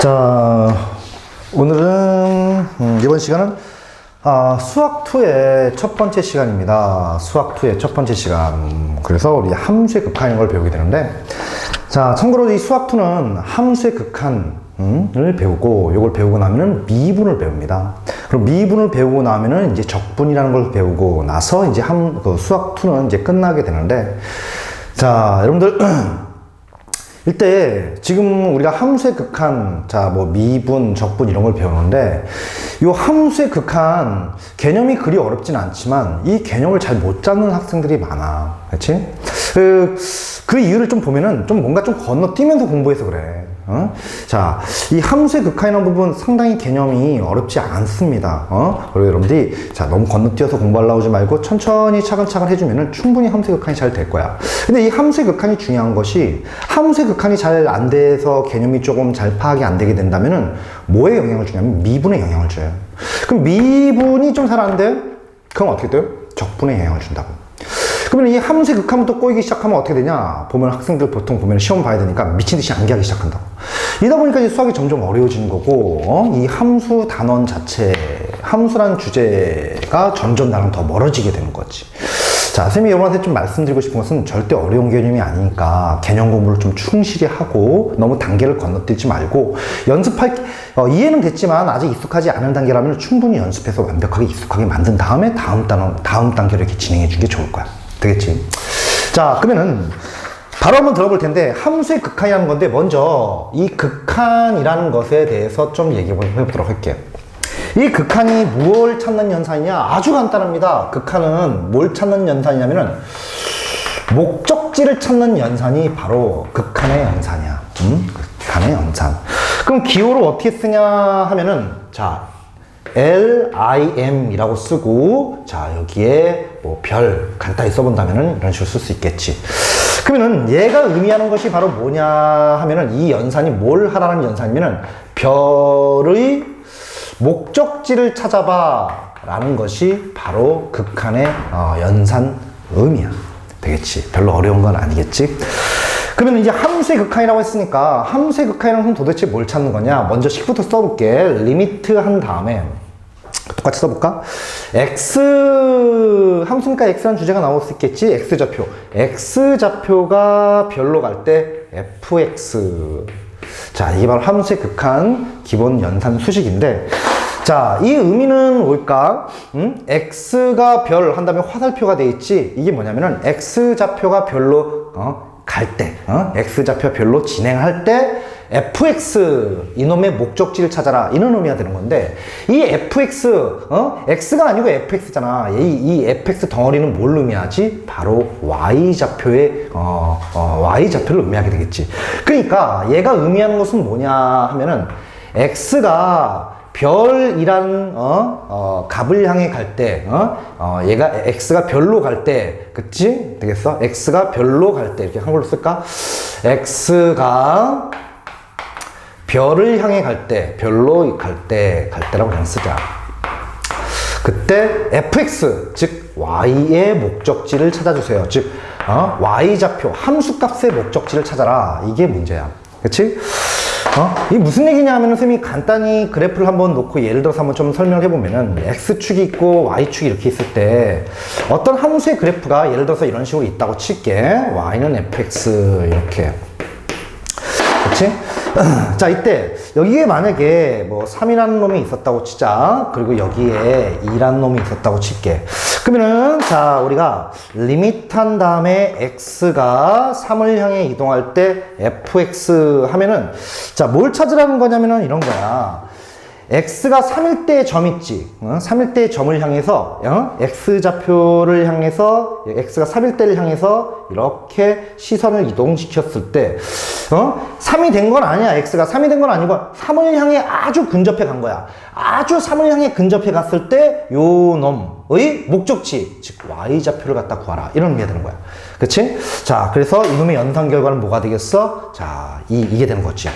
자, 오늘은 이번 시간은 수학2의 첫 번째 시간입니다. 수학2의 첫 번째 시간. 그래서 우리 함수의 극한인 걸 배우게 되는데, 자, 참고로 이 수학2는 함수의 극한을 배우고, 이걸 배우고 나면은 미분을 배웁니다. 그럼 미분을 배우고 나면은 이제 적분이라는 걸 배우고 나서 이제 수학2는 이제 끝나게 되는데, 자, 여러분들 일대 지금 우리가 함수의 극한, 자, 뭐 미분, 적분 이런 걸 배우는데, 이 함수의 극한 개념이 그리 어렵진 않지만 이 개념을 잘 못 잡는 학생들이 많아. 그렇지? 그 이유를 좀 보면은 좀 뭔가 좀 건너뛰면서 공부해서 그래. 자, 이 함수의 극한이라는 부분 상당히 개념이 어렵지 않습니다. 그리고 여러분들이 자, 너무 건너뛰어서 공부하려고 하지 말고 천천히 차근차근 해주면은 충분히 함수의 극한이 잘 될 거야. 근데 이 함수의 극한이 중요한 것이, 함수의 극한이 잘 안 돼서 개념이 조금 잘 파악이 안 되게 된다면은 뭐에 영향을 주냐면 미분에 영향을 줘요. 그럼 미분이 좀 잘 안 돼? 그럼 어떻게 돼요? 적분에 영향을 준다고. 그러면 이 함수의 극한부터 꼬이기 시작하면 어떻게 되냐? 보면 학생들 보통 보면 시험 봐야 되니까 미친 듯이 암기하기 시작한다고. 이러다 보니까 이제 수학이 점점 어려워지는 거고, 이 함수 단원 자체, 함수라는 주제가 점점 나랑 더 멀어지게 되는 거지. 자, 선생님이 여러분한테 좀 말씀드리고 싶은 것은 절대 어려운 개념이 아니니까 개념 공부를 좀 충실히 하고 너무 단계를 건너뛰지 말고 이해는 됐지만 아직 익숙하지 않은 단계라면 충분히 연습해서 완벽하게 익숙하게 만든 다음에 다음 단계로 이렇게 진행해 주는 게 좋을 거야. 되겠지? 자, 그러면은 바로 한번 들어볼 텐데, 함수의 극한이라는 건데 먼저 이 극한이라는 것에 대해서 좀 얘기해 보도록 할게요. 이 극한이 무엇을 찾는 연산이냐? 아주 간단합니다. 극한은 뭘 찾는 연산이냐면은 목적지를 찾는 연산이 바로 극한의 연산이야. 극한의 연산. 그럼 기호를 어떻게 쓰냐 하면은, 자, LIM이라고 쓰고, 자, 여기에 뭐 별 간단히 써본다면은 이런 식으로 쓸 수 있겠지. 그러면은 얘가 의미하는 것이 바로 뭐냐 하면은, 이 연산이 뭘 하라는 연산이면은 별의 목적지를 찾아봐 라는 것이 바로 극한의 연산 의미야. 되겠지? 별로 어려운 건 아니겠지? 그러면 이제 함수의 극한이라고 했으니까, 함수의 극한이라는 건 도대체 뭘 찾는 거냐? 먼저 식부터 써볼게. 리미트 한 다음에 똑같이 써볼까? x, 함수니까 x라는 주제가 나올 수 있겠지? x좌표. x좌표가 별로 갈 때 fx. 자, 이게 바로 함수의 극한 기본 연산 수식인데, 자, 이 의미는 뭘까? x가 별 한다면 화살표가 돼 있지? 이게 뭐냐면은 x좌표가 별로 갈 때, x좌표 별로 진행할 때 fx, 이놈의 목적지를 찾아라, 이런 의미가 되는 건데, 이 fx, x가 아니고 fx잖아. 이 fx 덩어리는 뭘 의미하지? 바로 y좌표의 y좌표를 의미하게 되겠지. 그러니까 얘가 의미하는 것은 뭐냐 하면은, x가 별이란 값을 향해 갈 때, 얘가 x가 별로 갈 때, 그치? 되겠어? x가 별로 갈 때, 이렇게 한글로 쓸까? x가 별을 향해 갈 때, 별로 갈 때라고 그냥 쓰자. 그때 fx, 즉 y의 목적지를 찾아주세요. 즉 y좌표, 함수값의 목적지를 찾아라. 이게 문제야. 그치? 이게 무슨 얘기냐 하면은, 선생님이 간단히 그래프를 한번 놓고 예를 들어서 한번 좀 설명을 해보면은, x축이 있고 y축이 이렇게 있을 때 어떤 함수의 그래프가 예를 들어서 이런 식으로 있다고 칠게. y는 fx 이렇게. 그치? 자, 이때 여기에 만약에 뭐 3이라는 놈이 있었다고 치자. 그리고 여기에 2라는 놈이 있었다고 칠게. 그러면은, 자, 우리가 리미트 한 다음에 x가 3을 향해 이동할 때 fx 하면은, 자, 뭘 찾으라는 거냐면은 이런 거야. x가 3일 때의 점 있지? 3일 때의 점을 향해서, x좌표를 향해서, x가 3일 때를 향해서 이렇게 시선을 이동시켰을 때, 3이 된 건 아니야. x가 3이 된 건 아니고 3을 향해 아주 근접해 간 거야. 아주 3을 향해 근접해 갔을 때 요 놈의 목적지, 즉 y좌표를 갖다 구하라, 이런 의미가 되는 거야. 그치? 자, 그래서 이놈의 연산 결과는 뭐가 되겠어? 자, 이게 되는 거지.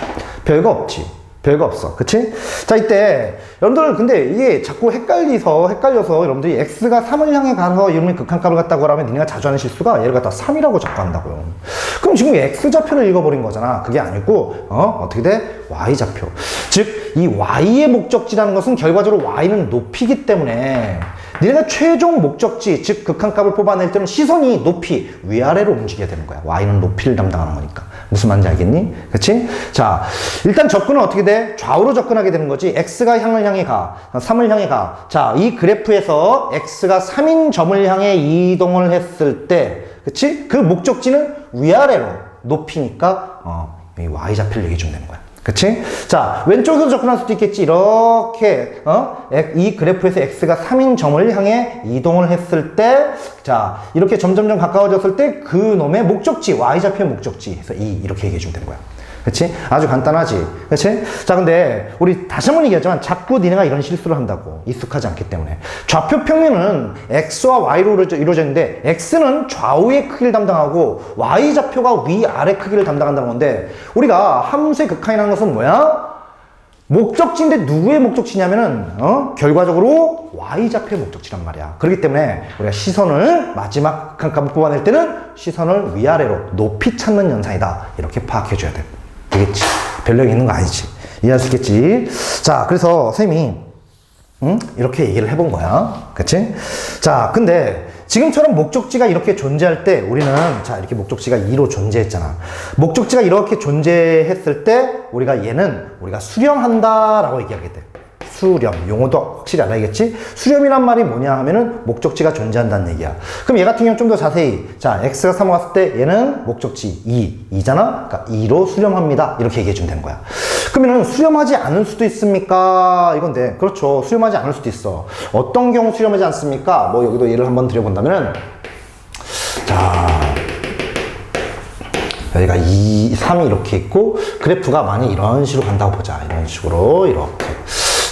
별거 없지. 별거 없어. 그치? 자, 이때, 여러분들, 근데 이게 자꾸 헷갈려서, 여러분들이 x가 3을 향해 가서 이놈의 극한값을 갖다고 하면 니네가 자주 하는 실수가 얘를 갖다 3이라고 자꾸 한다고요. 그럼 지금 x좌표를 읽어버린 거잖아. 그게 아니고, 어떻게 돼? y좌표. 즉, 이 y의 목적지라는 것은 결과적으로 y는 높이기 때문에 니네가 최종 목적지, 즉 극한값을 뽑아낼 때는 시선이 높이, 위아래로 움직여야 되는 거야. y는 높이를 담당하는 거니까. 무슨 말인지 알겠니? 그치? 자, 일단 접근은 어떻게 돼? 좌우로 접근하게 되는 거지. x가 3을 향해 가. 자, 이 그래프에서 x가 3인 점을 향해 이동을 했을 때, 그치? 그 목적지는 위아래로 높이니까, 이 y좌표를 얘기해 주면 되는 거야. 그치? 자, 왼쪽에서 접근할 수도 있겠지. 이렇게, 이 그래프에서 x가 3인 점을 향해 이동을 했을 때, 자, 이렇게 점점점 가까워졌을 때, 그 놈의 목적지, y좌표의 목적지. 해서 이렇게 얘기해 주면 되는 거야. 그치? 아주 간단하지. 그치? 자, 근데, 우리 다시 한번 얘기하지만, 자꾸 니네가 이런 실수를 한다고. 익숙하지 않기 때문에. 좌표 평면은 x와 y로 이루어져 있는데, x는 좌우의 크기를 담당하고, y좌표가 위아래 크기를 담당한다는 건데, 우리가 함수의 극한이라는 것은 뭐야? 목적지인데 누구의 목적지냐면은, 결과적으로 y좌표의 목적지란 말이야. 그렇기 때문에, 우리가 시선을, 마지막 극한값을 뽑아낼 때는, 시선을 위아래로 높이 찾는 연산이다. 이렇게 파악해줘야 돼. 되겠지? 별력이 있는 거 아니지? 이해할 수 있겠지? 자, 그래서 선생님이 이렇게 얘기를 해본 거야. 그치? 자, 근데 지금처럼 목적지가 이렇게 존재할 때 우리는 자, 이렇게 목적지가 2로 존재했잖아. 목적지가 이렇게 존재했을 때 우리가 수렴한다 라고 얘기하게 돼. 수렴. 용어도 확실히 알아야겠지? 수렴이란 말이 뭐냐 하면은 목적지가 존재한다는 얘기야. 그럼 얘 같은 경우는 좀 더 자세히. 자, x가 3 왔을 때 얘는 목적지 2잖아? 그러니까 2로 수렴합니다. 이렇게 얘기해 주면 되는 거야. 그러면은 수렴하지 않을 수도 있습니까? 이건데. 그렇죠. 수렴하지 않을 수도 있어. 어떤 경우 수렴하지 않습니까? 뭐 여기도 예를 한번 드려본다면은 자, 여기가 3이 이렇게 있고 그래프가 만약 이런 식으로 간다고 보자. 이런 식으로 이렇게.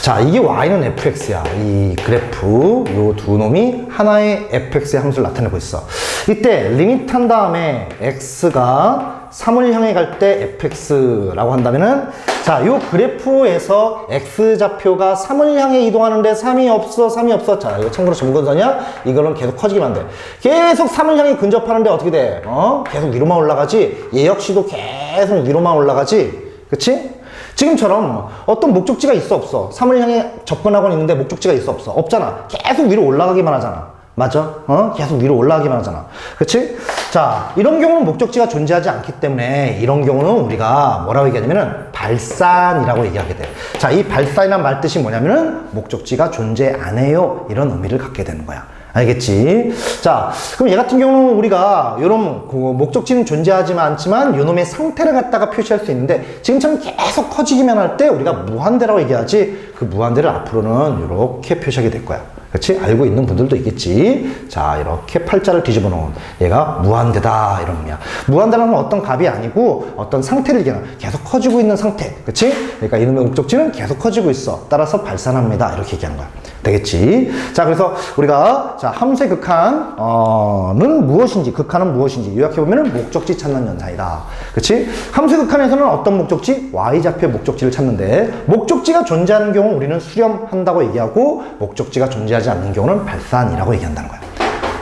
자, 이게 y는 fx야. 이 그래프, 요 두 놈이 하나의 fx의 함수를 나타내고 있어. 이때 리미트 한 다음에 x가 3을 향해 갈 때 fx라고 한다면은 자, 요 그래프에서 x좌표가 3을 향해 이동하는데 3이 없어. 자, 이거 참고로 점근선이야? 이거는 계속 커지기만 돼. 계속 3을 향해 근접하는데 어떻게 돼? 계속 위로만 올라가지? 얘 역시도 계속 위로만 올라가지? 그치? 지금처럼 어떤 목적지가 있어 없어? 3을 향해 접근하고 있는데 목적지가 있어 없어? 없잖아. 계속 위로 올라가기만 하잖아. 맞아? 계속 위로 올라가기만 하잖아. 그치? 자, 이런 경우는 목적지가 존재하지 않기 때문에 이런 경우는 우리가 뭐라고 얘기하냐면은 발산이라고 얘기하게 돼. 자, 이 발산이란 말 뜻이 뭐냐면은 목적지가 존재 안 해요. 이런 의미를 갖게 되는 거야. 알겠지? 자, 그럼 얘 같은 경우는 우리가 요런 목적지는 존재하지만 않지만 요놈의 상태를 갖다가 표시할 수 있는데 지금처럼 계속 커지기만 할 때 우리가 무한대라고 얘기하지 그 무한대를 앞으로는 이렇게 표시하게 될 거야. 그렇지? 알고 있는 분들도 있겠지. 자, 이렇게 팔자를 뒤집어 놓은 얘가 무한대다 이런 의미야. 무한대라는 건 어떤 값이 아니고 어떤 상태를 얘기하는 계속 커지고 있는 상태. 그렇지? 그러니까 이놈의 목적지는 계속 커지고 있어. 따라서 발산합니다. 이렇게 얘기하는 거야. 되겠지? 자, 그래서 우리가 자, 함수의 극한은 무엇인지, 극한은 무엇인지 요약해 보면은 목적지 찾는 연산이다. 그렇지? 함수의 극한에서는 어떤 목적지? y좌표의 목적지를 찾는데 목적지가 존재하는 경우 우리는 수렴한다고 얘기하고 목적지가 존재하지 않는 경우는 발산이라고 얘기한다는 거야.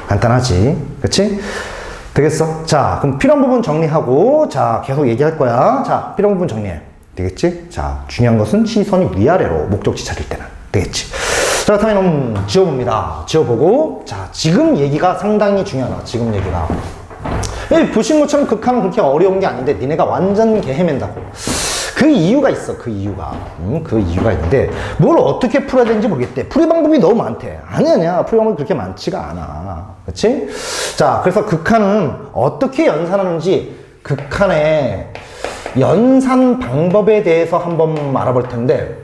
간단하지? 그렇지? 되겠어? 자, 그럼 필요한 부분 정리하고 자, 계속 얘기할 거야. 자, 필요한 부분 정리해. 되겠지? 자, 중요한 것은 시선이 위아래로 목적지 찾을 때는. 되겠지? 자, 그렇다면 한번 지워봅니다. 지워보고 자, 지금 얘기가 상당히 중요하다. 지금 얘기가 보신 것처럼 극한은 그렇게 어려운 게 아닌데 니네가 완전 개헤맨다고. 그 이유가 있어. 그 이유가 있는데 뭘 어떻게 풀어야 되는지 모르겠대. 풀이 방법이 너무 많대. 아니야 풀이 방법이 그렇게 많지가 않아. 그렇지? 자, 그래서 극한은 어떻게 연산하는지 극한의 연산 방법에 대해서 한번 알아볼 텐데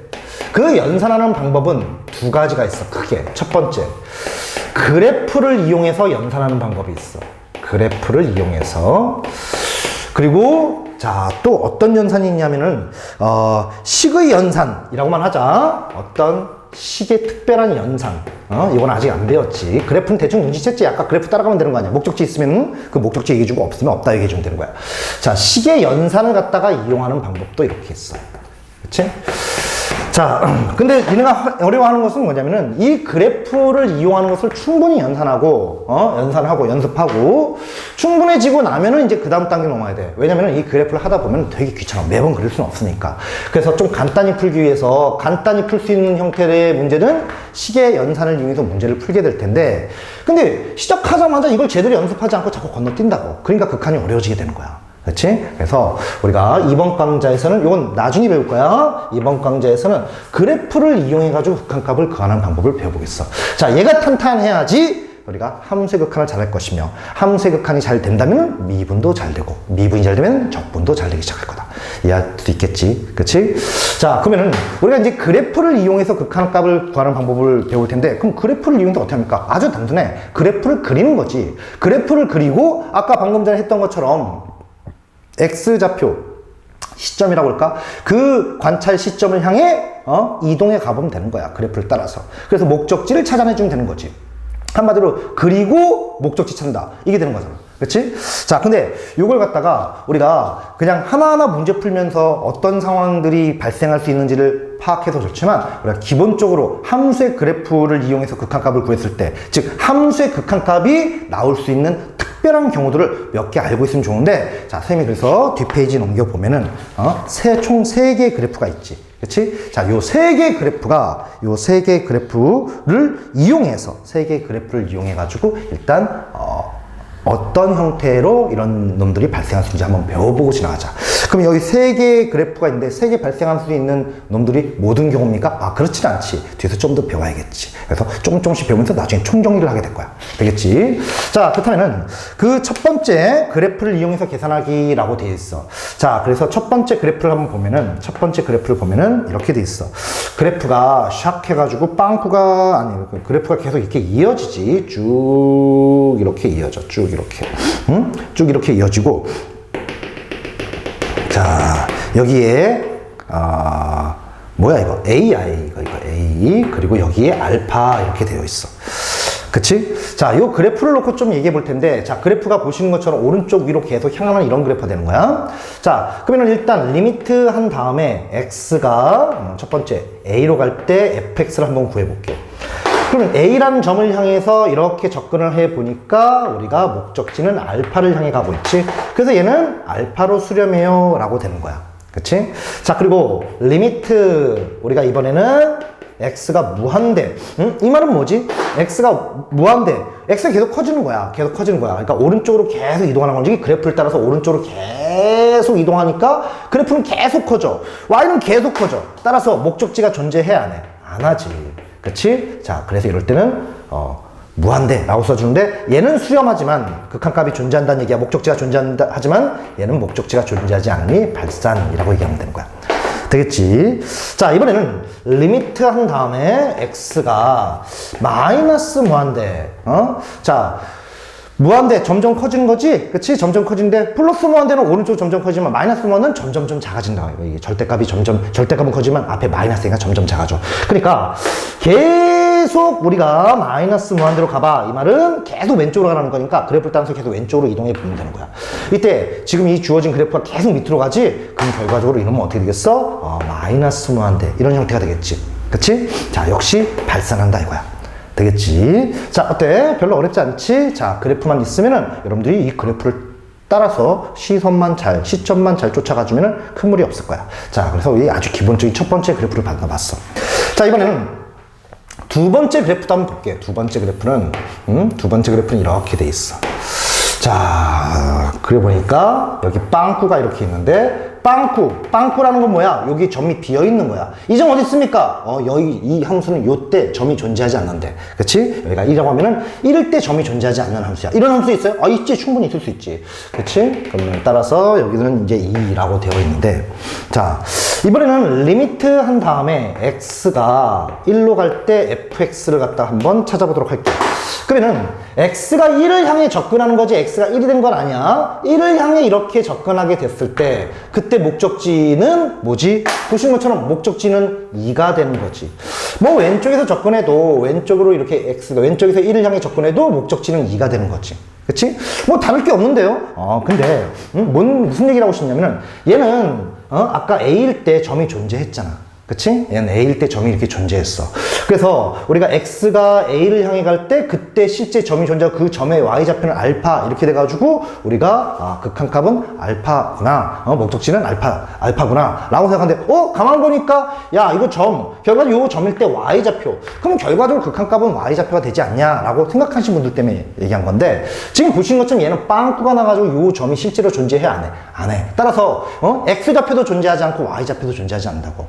그 연산하는 방법은 두 가지가 있어. 크게. 첫 번째, 그래프를 이용해서 연산하는 방법이 있어. 그래프를 이용해서. 그리고 자, 또 어떤 연산이 있냐면은 식의 연산이라고만 하자. 어떤 식의 특별한 연산. 이건 아직 안 배웠지. 그래프는 대충 눈치챘지. 아까 그래프 따라가면 되는 거 아니야. 목적지 있으면 그 목적지 얘기해주고 없으면 없다 얘기해주면 되는 거야. 자, 식의 연산을 갖다가 이용하는 방법도 이렇게 있어. 그치? 자, 근데 니네가 어려워하는 것은 뭐냐면은 이 그래프를 이용하는 것을 충분히 연산하고, 연습하고, 충분해지고 나면은 이제 그 다음 단계 넘어야 돼. 왜냐면은 이 그래프를 하다 보면 되게 귀찮아. 매번 그릴 수는 없으니까. 그래서 좀 간단히 풀기 위해서 간단히 풀 수 있는 형태의 문제는 식의 연산을 이용해서 문제를 풀게 될 텐데, 근데 시작하자마자 이걸 제대로 연습하지 않고 자꾸 건너뛴다고. 그러니까 극한이 어려워지게 되는 거야. 그렇지? 그래서 우리가 이번 강좌에서는 이건 나중에 배울 거야. 이번 강좌에서는 그래프를 이용해가지고 극한값을 구하는 방법을 배워보겠어. 자, 얘가 탄탄해야지 우리가 함수의 극한을 잘할 것이며, 함수의 극한이 잘 된다면 미분도 잘 되고, 미분이 잘 되면 적분도 잘 되기 시작할 거다. 이해할 수 있겠지? 그치? 자, 그러면은 우리가 이제 그래프를 이용해서 극한값을 구하는 방법을 배울 텐데, 그럼 그래프를 이용해서 어떻게 합니까? 아주 단순해. 그래프를 그리는 거지. 그래프를 그리고 아까 방금 전에 했던 것처럼 X좌표 시점이라고 할까? 그 관찰 시점을 향해 이동해 가보면 되는 거야. 그래프를 따라서. 그래서 목적지를 찾아내주면 되는 거지. 한마디로 그리고 목적지 찾는다. 이게 되는 거잖아. 그렇지? 자, 근데 이걸 갖다가 우리가 그냥 하나하나 문제 풀면서 어떤 상황들이 발생할 수 있는지를 파악해서 좋지만, 우리가 기본적으로 함수의 그래프를 이용해서 극한값을 구했을 때, 즉 함수의 극한값이 나올 수 있는 특별한 경우들을 몇 개 알고 있으면 좋은데, 자, 선생님이 그래서 뒷페이지 넘겨보면은 총 3개의 그래프가 있지. 그치? 자, 요 3개의 그래프가, 요 3개의 그래프를 이용해서, 3개의 그래프를 이용해가지고 일단 어떤 형태로 이런 놈들이 발생할 수 있는지 한번 배워보고 지나가자. 그럼 여기 3개의 그래프가 있는데 3개 발생할 수 있는 놈들이 모든 경우입니까? 아, 그렇진 않지. 뒤에서 좀 더 배워야겠지. 그래서 조금씩 배우면서 나중에 총정리를 하게 될 거야. 되겠지? 자, 그렇다면은 그 첫 번째 그래프를 이용해서 계산하기라고 되어 있어. 자, 그래서 첫 번째 그래프를 한번 보면은, 첫 번째 그래프를 보면은 이렇게 되어 있어. 그래프가 샥 해가지고 빵꾸가, 아니, 그래프가 계속 이렇게 이어지지. 쭉 이렇게 이어져. 쭉 이렇게. 쭉 이렇게 이어지고. 자, 여기에, 뭐야, 이거. AI, 이거 A. 그리고 여기에 알파 이렇게 되어 있어. 그치? 자, 요 그래프를 놓고 좀 얘기해 볼 텐데, 자, 그래프가 보시는 것처럼 오른쪽 위로 계속 향하는 이런 그래프가 되는 거야. 자, 그러면 일단 리미트 한 다음에 x가 첫 번째 a로 갈 때 fx를 한번 구해 볼게요. 그러면 a라는 점을 향해서 이렇게 접근을 해 보니까 우리가 목적지는 알파를 향해 가고 있지. 그래서 얘는 알파로 수렴해요 라고 되는 거야. 그치? 자, 그리고 리미트 우리가 이번에는 x가 무한대. 이 말은 뭐지? x가 무한대. x가 계속 커지는 거야. 계속 커지는 거야. 그러니까 오른쪽으로 계속 이동하는 건지, 그래프를 따라서 오른쪽으로 계속 이동하니까 그래프는 계속 커져. y는 계속 커져. 따라서 목적지가 존재해야 안 해? 안 하지. 그치? 자, 그래서 이럴 때는 무한대 라고 써주는데, 얘는 수렴하지만 극한값이 존재한다는 얘기야. 목적지가 존재한다 하지만 얘는 목적지가 존재하지 않으니 발산이라고 얘기하면 되는 거야. 되겠지? 자, 이번에는 리미트 한 다음에 x가 마이너스 무한대. 자, 무한대 점점 커지는 거지? 그치? 점점 커지는데, 플러스 무한대는 오른쪽 점점 커지지만 마이너스 무한대는 점점 좀 작아진다. 이게 절대값이 절대값은 커지면 앞에 마이너스가 점점 작아져. 그러니까 계속 우리가 마이너스 무한대로 가봐. 이 말은 계속 왼쪽으로 가라는 거니까 그래프를 따라서 계속 왼쪽으로 이동해 보면 되는 거야. 이때 지금 이 주어진 그래프가 계속 밑으로 가지? 그럼 결과적으로 이러면 어떻게 되겠어? 마이너스 무한대. 이런 형태가 되겠지. 그치? 자, 역시 발산한다 이거야. 되겠지? 자, 어때? 별로 어렵지 않지? 자, 그래프만 있으면은 여러분들이 이 그래프를 따라서 시점만 잘 쫓아가주면은 큰 무리 없을 거야. 자, 그래서 이 아주 기본적인 첫 번째 그래프를 봤어. 자, 이번에는 두 번째 그래프도 한번 볼게. 두 번째 그래프는 이렇게 돼 있어. 자, 그래 보니까 여기 빵꾸가 이렇게 있는데, 빵꾸라는 건 뭐야? 여기 점이 비어 있는 거야. 이 점 어디 있습니까? 여기 이 함수는 요때 점이 존재하지 않는데. 그치? 여기가 1이라고 하면은 이럴 때 점이 존재하지 않는 함수야. 이런 함수 있어요? 있지. 충분히 있을 수 있지. 그치? 그러면 따라서 여기는 이제 2라고 되어 있는데, 자, 이번에는 리미트 한 다음에 x가 1로 갈 때 fx를 갖다 한번 찾아보도록 할게요. 그러면은 x가 1을 향해 접근하는 거지 x가 1이 된 건 아니야. 1을 향해 이렇게 접근하게 됐을 때 그때 목적지는 뭐지? 보시는 것처럼 목적지는 2가 되는 거지. 뭐 왼쪽에서 접근해도 왼쪽으로 이렇게 x가 왼쪽에서 1을 향해 접근해도 목적지는 2가 되는 거지. 그치? 뭐 다를 게 없는데요. 근데 무슨 얘기를 하고 싶냐면은 얘는 아까 A일 때 점이 존재했잖아. 그치? 얘는 A일 때 점이 이렇게 존재했어. 그래서 우리가 X가 A를 향해 갈 때 그때 실제 점이 존재하고 그 점의 Y좌표는 알파 이렇게 돼가지고 우리가 극한값은 알파구나. 목적지는 알파구나. 라고 생각하는데 가만 보니까 야 이거 결과적으로 요 점일 때 Y좌표. 그럼 결과적으로 극한값은 Y좌표가 되지 않냐? 라고 생각하신 분들 때문에 얘기한 건데 지금 보시는 것처럼 얘는 빵꾸가 나가지고 요 점이 실제로 존재해 안 해? 안 해. 따라서 X좌표도 존재하지 않고 Y좌표도 존재하지 않는다고.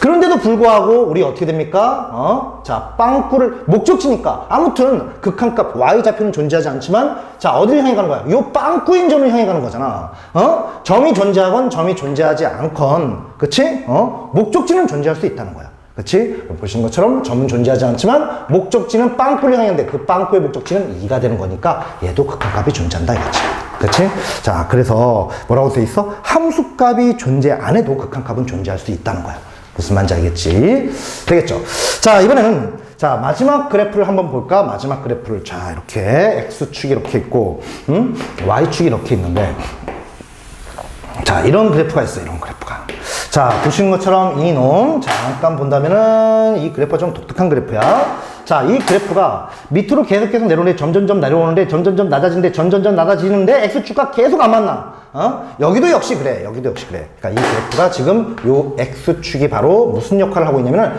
그런데도 불구하고 우리 어떻게 됩니까? 자, 빵꾸를 목적지니까 아무튼 극한값 Y좌표는 존재하지 않지만 자, 어디를 향해 가는 거야? 요 빵꾸인 점을 향해 가는 거잖아. 점이 존재하건 점이 존재하지 않건 그치? 목적지는 존재할 수 있다는 거야. 그치? 보시는 것처럼 점은 존재하지 않지만 목적지는 빵꾸를 향했는데 그 빵꾸의 목적지는 2가 되는 거니까 얘도 극한값이 존재한다 이거지. 그치? 자, 그래서 뭐라고 써 있어? 함수값이 존재 안 해도 극한값은 존재할 수 있다는 거야. 무슨 말인지 알겠지? 되겠죠? 자, 이번에는 자, 마지막 그래프를 한번 볼까? 마지막 그래프를 자, 이렇게 X축이 이렇게 있고 Y축이 이렇게 있는데 자, 이런 그래프가 있어요. 이런 그래프가. 자, 보시는 것처럼 이놈 잠깐 본다면은 이 그래프가 좀 독특한 그래프야. 자, 이 그래프가 밑으로 계속 내려오는데 점점점 내려오는데 점점점 낮아지는데 점점점 낮아지는데 X축과 계속 안 만나. 여기도 역시 그래. 여기도 역시 그래. 그러니까 이 그래프가 지금 요 X축이 바로 무슨 역할을 하고 있냐면은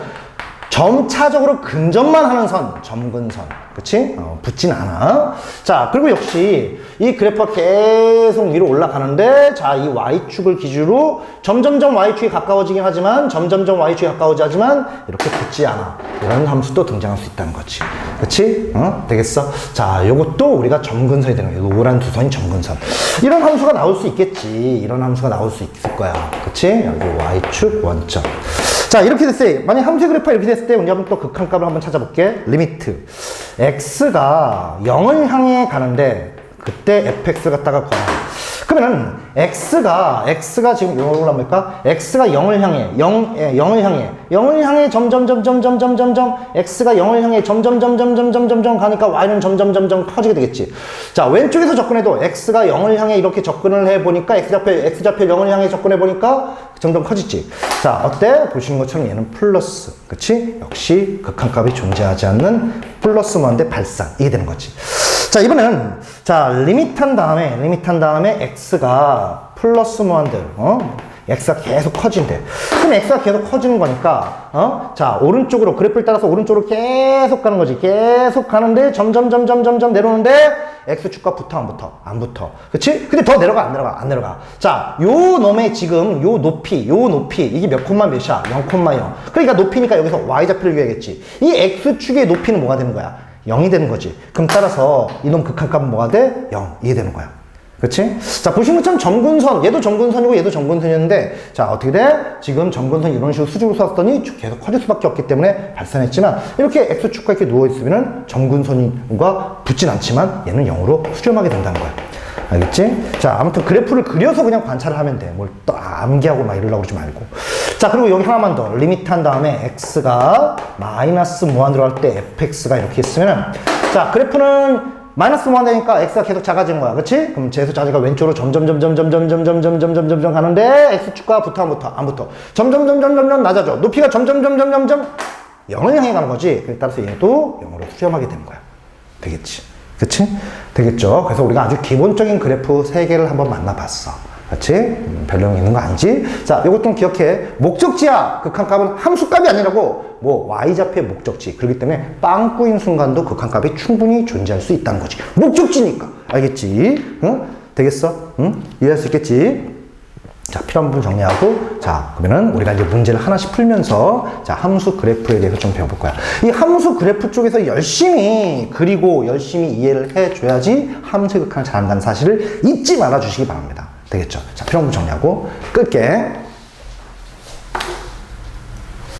점차적으로 근접만 하는 선, 점근선. 그치? 붙진 않아. 자, 그리고 역시 이 그래프가 계속 위로 올라가는데 자, 이 Y축을 기준으로 점점점 Y축이 가까워지긴 하지만 점점점 Y축이 가까워지지 하지만 이렇게 붙지 않아. 이런 함수도 등장할 수 있다는 거지. 그치? 되겠어? 자, 요것도 우리가 점근선이 되는 거야. 노란 두 선이 점근선. 이런 함수가 나올 수 있겠지. 이런 함수가 나올 수 있을 거야. 그치? 여기 Y축 원점. 자, 이렇게 됐어요. 만약 함수의 그래프가 이렇게 됐을 때 우리 한번 또 극한값을 한번 찾아볼게. 리미트. x가 0을 향해 가는데 그때 fx 갖다가 구하라. 그러면은 x가 지금 이걸로 합니까? x가 0을 향해 0을 향해 점점점점점점점점 x가 0을 향해 점점점점점점점 가니까 y는 점점점점 커지게 되겠지. 자, 왼쪽에서 접근해도 x가 0을 향해 이렇게 접근을 해 보니까 x좌표 0을 향해 접근해 보니까 점점 커지지. 자, 어때? 보시는 것처럼 얘는 플러스. 그치? 역시 극한값이 존재하지 않는 플러스 뭐인데 발산. 이게 되는 거지. 자, 이번에는 자, 리밋한 다음에 x가 플러스 뭐한데 x가 계속 커진대. 그럼 x가 계속 커지는 거니까 자, 오른쪽으로 그래프를 따라서 오른쪽으로 계속 가는 거지. 계속 가는데 점점 내려오는데 x축과 붙어 안 붙어? 안 붙어. 그치? 근데 더 내려가 안 내려가. 자, 요 놈의 지금 요 높이 이게 몇 콤마 몇이야? 0,0. 그러니까 높이니까 여기서 y좌표를 구해야겠지. 이 x축의 높이는 뭐가 되는 거야? 0이 되는 거지. 그럼 따라서 이놈 극한값은 뭐가 돼? 0. 이게 되는 거야. 그치? 자, 보시는 것처럼 점근선, 얘도 점근선이고 얘도 점근선이었는데 자, 어떻게 돼? 지금 점근선 이런 식으로 수직으로 쐈더니 계속 커질 수밖에 없기 때문에 발산했지만 이렇게 X축과 이렇게 누워있으면 점근선과 붙진 않지만 얘는 0으로 수렴하게 된다는 거야. 알겠지? 자, 아무튼 그래프를 그려서 그냥 관찰을 하면 돼. 뭘 또 암기하고 막 이러려고 그러지 말고. 자, 그리고 여기 하나만 더. 리미트한 다음에 x가 마이너스 무한으로 할 때 fx가 이렇게 있으면 자, 그래프는 마이너스 무한되니까 x가 계속 작아지는 거야. 그치? 그럼 계속 작아지니까 왼쪽으로 점점 가는데 x축과 붙어 안 붙어? 점점 낮아져. 높이가 점점 0을 향해 가는 거지. 따라서 얘도 0으로 수렴하게 되는 거야. 되겠지? 그치? 되겠죠? 그래서 우리가 아주 기본적인 그래프 3개를 한번 만나봤어. 그치? 별로 있는 거 아니지? 자, 요것 좀 기억해. 목적지야. 극한값은 함수값이 아니라고 y좌표의 목적지. 그렇기 때문에 빵꾸인 순간도 극한값이 충분히 존재할 수 있다는 거지. 목적지니까. 알겠지? 응? 되겠어? 응? 이해할 수 있겠지? 자, 필요한 부분 정리하고, 자, 그러면은 우리가 이제 문제를 하나씩 풀면서, 자, 함수 그래프에 대해서 좀 배워볼 거야. 이 함수 그래프 쪽에서 열심히 그리고 열심히 이해를 해줘야지 함수의 극한을 잘한다는 사실을 잊지 말아 주시기 바랍니다. 되겠죠? 자, 필요한 부분 정리하고 끌게.